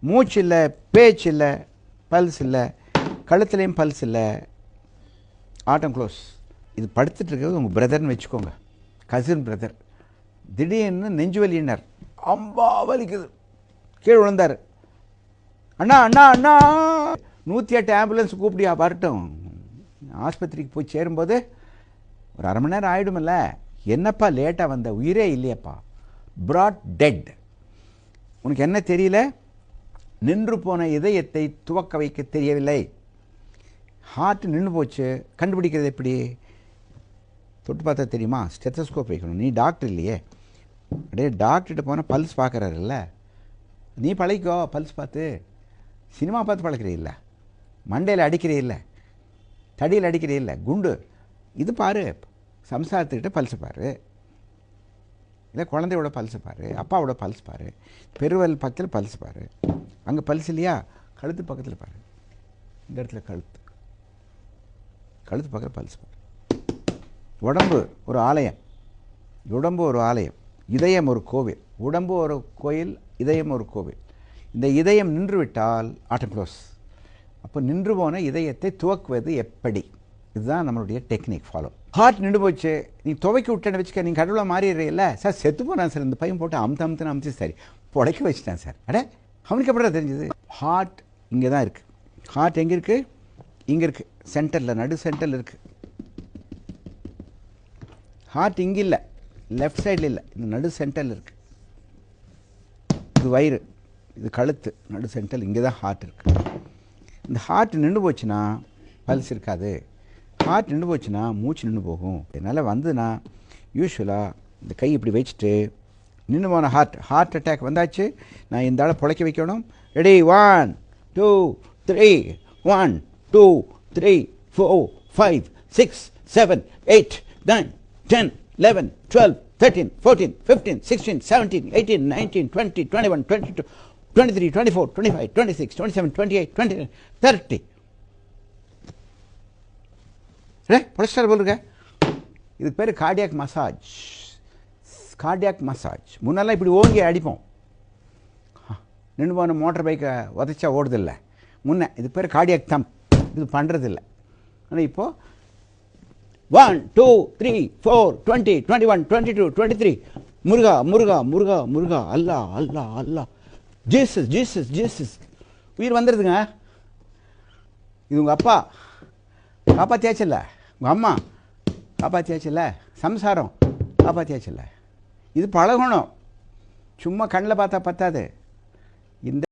மூச்சு இல்லை, பேச்சு இல்லை, பல்ஸ் இல்லை, கழுத்துலேயும் பல்ஸ் இல்லை, ஆட்டம் க்ளோஸ். இது படுத்துட்டு இருக்கிறது உங்கள் பிரதர்னு வச்சுக்கோங்க, கசின் பிரதர். திடீர்னு நெஞ்சு வலியினர், அம்பா வலிக்குது, கீழே விழுந்தார். அண்ணா அண்ணா அண்ணா 108 ஆம்புலன்ஸ் கூப்பிடியா வரட்டும். ஆஸ்பத்திரிக்கு போய் சேரும்போது ஒரு அரை மணி நேரம் ஆகிடுமில்ல. என்னப்பா லேட்டாக வந்த, உயிரே இல்லையப்பா, ப்ராட் டெட். உனக்கு என்ன தெரியல? நின்று போன இதயத்தை துவக்க வைக்க தெரியவில்லை. ஹார்ட் நின்று போச்சு. கண்டுபிடிக்கிறது எப்படி? தொட்டு பார்த்தா தெரியுமா? ஸ்டெத்தஸ்கோப் வைக்கணும். நீ டாக்டர் இல்லையே. அப்படியே டாக்டர்கிட்ட போனால் பல்ஸ் பார்க்குறாருல்ல, நீ பழகிக்கோ. பல்ஸ் பார்த்து சினிமா பார்த்து பழக்கிறே இல்லை, மண்டையில் அடிக்கிறே இல்லை, தடியில் அடிக்கிறே இல்லை, குண்டு. இது பாரு, சம்சாரத்துக்கிட்ட பல்ஸ் பாரு, இல்லை குழந்தையோட பல்ஸ் பாரு, அப்பாவோட பல்ஸ் பாரு, பெருவல் பக்கத்தில் பல்ஸ் பாரு. அங்கே பல்ஸ் இல்லையா? கழுத்து பக்கத்தில் பாரு, இந்த இடத்துல கழுத்து, கழுத்து பக்கத்தில் பல்ஸ் பாரு. உடம்பு ஒரு ஆலயம், உடம்பு ஒரு ஆலயம், இதயம் ஒரு கோவில். உடம்பு ஒரு கோயில், இதயம் ஒரு கோவில். இந்த இதயம் நின்று விட்டால் ஆட்டம் க்ளோஸ். அப்போ நின்று போன இதயத்தை துவக்குவது எப்படி? இதுதான் நம்மளுடைய டெக்னிக். ஃபாலோ. ஹார்ட் நின்று போச்சு, நீ துவைக்க விட்டேன்னு வச்சுக்க, நீங்கள் கடவுளாக மாறிடுறீல்ல. சார் செத்து போனான் சார், இந்த பையன் போட்டு அமுத்து சரி புடைக்க வச்சுட்டேன் சார். அட அவனுக்கு எப்படா தெரிஞ்சது? ஹார்ட் இங்கே தான் இருக்குது. ஹார்ட் எங்கே இருக்குது? இங்கே இருக்குது, சென்டரில், நடு சென்டரில் இருக்குது. ஹார்ட் இங்கே இல்லை, லெஃப்ட் சைடில் இல்லை, இந்த நடு சென்டரில் இருக்குது. இது வயிறு, இது கழுத்து, நடு சென்டரில் இங்கே தான் ஹார்ட் இருக்குது. இந்த ஹார்ட் நின்று போச்சுன்னா பல்ஸ் இருக்காது. ஹார்ட் நின்று போச்சுன்னா மூச்சு நின்று போகும். அதனால் வந்துன்னா யூஸ்வலாக இந்த கை இப்படி வச்சுட்டு நின்று போன ஹார்ட் அட்டாக் வந்தாச்சு, நான் இந்த ஆளை பிழைக்க வைக்கணும். ரெடி, 1 2 3, 1 2 3 4 5 6 7 8 9 10 11 12 13 14 15 16 17 18 19 20 21 22 23 24 25 26 27 28 29 30. புரஸ்டார் போல் இருக்க. இதுக்கு பேர் கார்டியாக் மசாஜ். Cardiac massage. முன்னெல்லாம் இப்படி ஓங்கி அடிப்போம், நின்று போன மோட்டர் பைக்கை உதச்சா ஓடுதில்லை முன்ன. இது பேர் கார்டியாக் தம்ப். இது பண்ணுறதில்லை. ஆனால் இப்போது 1 2 3 4 20 21 22 23 முருகா முருகா முருகா முருகா, அல்லா அல்லா அல்லா, ஜீசஸ் ஜீசஸ் ஜீசஸ். உயிர் வந்துடுதுங்க. இது உங்கள் அப்பா காப்பாற்றியாச்சில்ல, உங்கள் அம்மா காப்பாற்றியாச்சில்ல, சம்சாரம் காப்பாற்றியாச்சில்ல. இது பழகணும், சும்மா கண்ணில் பார்த்தா பத்தாது. இந்த